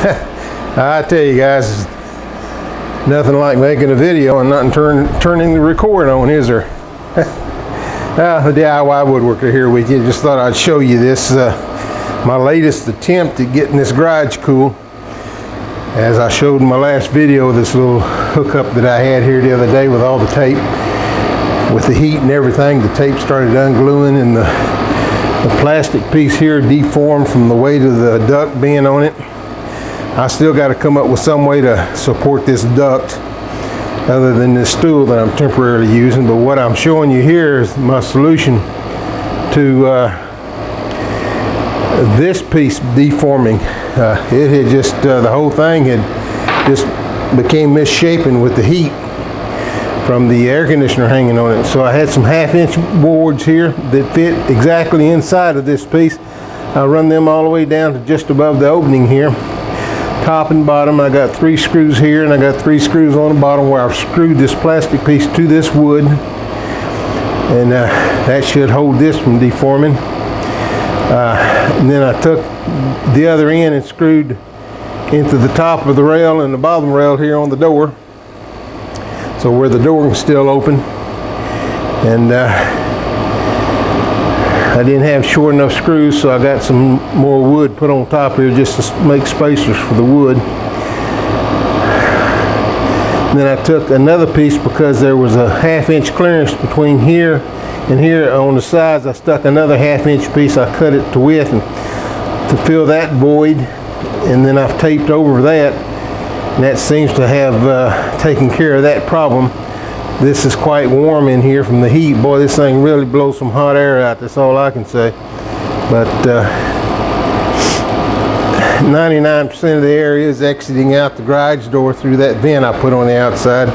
I tell you guys, nothing like making a video and not turning the record on, is there? The DIY woodworker here with you. Just thought I'd show you this, my latest attempt at getting this garage cool. As I showed in my last video, this little hookup that I had here the other day with all the tape, with the heat and everything, the tape started ungluing and the plastic piece here deformed from the weight of the duct being on it. I still got to come up with some way to support this duct other than this stool that I'm temporarily using. But what I'm showing you here is my solution to this piece deforming. It had just, the whole thing had just became misshapen with the heat from the air conditioner hanging on it. So I had some 1/2-inch boards here that fit exactly inside of this piece. I run them all the way down to just above the opening here. Top and bottom, I got 3 screws here and I got 3 screws on the bottom where I've screwed this plastic piece to this wood. And that should hold this from deforming. And then I took the other end and screwed into the top of the rail and the bottom rail here on the door. So where the door was still open. And I didn't have short enough screws, so I got some more wood put on top here just to make spacers for the wood. And then I took another piece because there was a 1/2-inch clearance between here and here on the sides. I stuck another 1/2-inch piece. I cut it to width and to fill that void, and then I've taped over that, and that seems to have taken care of that problem. This is quite warm in here from the heat. Boy, this thing really blows some hot air out. That's all I can say. But 99% of the air is exiting out the garage door through that vent I put on the outside.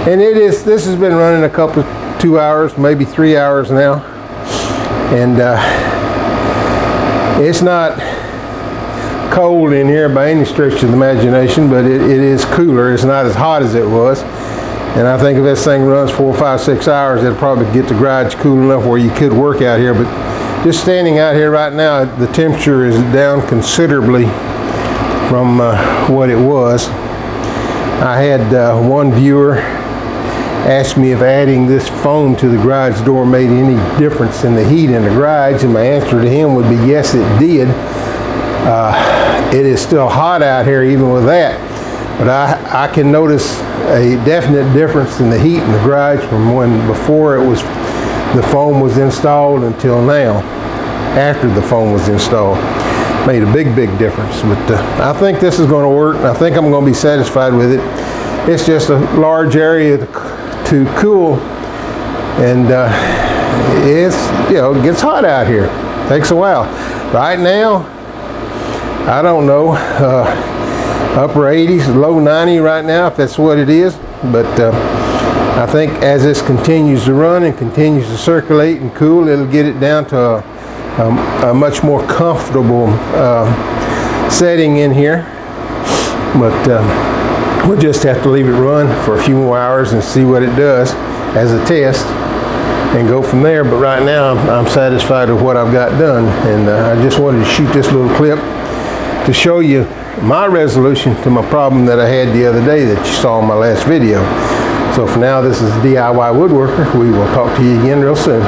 And this has been running a couple, 2 hours, maybe 3 hours now. And it's not cold in here by any stretch of the imagination, but it is cooler. It's not as hot as it was. And I think if this thing runs 4, 5, 6 hours, it'll probably get the garage cool enough where you could work out here. But just standing out here right now, the temperature is down considerably from what it was. I had one viewer ask me if adding this foam to the garage door made any difference in the heat in the garage, and my answer to him would be yes, it did. It is still hot out here even with that, but I can notice a definite difference in the heat in the garage from when before the foam was installed until now, after the foam was installed. Made a big difference. But I think this is going to work, and I think I'm going to be satisfied with it. It's just a large area to cool, and it gets hot out here. Takes a while. Right now, I don't know, upper 80s, low 90 right now, if that's what it is. But I think as this continues to run and continues to circulate and cool, it'll get it down to a much more comfortable setting in here. But we'll just have to leave it run for a few more hours and see what it does as a test and go from there. But right now I'm satisfied with what I've got done, and I just wanted to shoot this little clip to show you my resolution to my problem that I had the other day that you saw in my last video. So for now, this is DIY Woodworker. We will talk to you again real soon.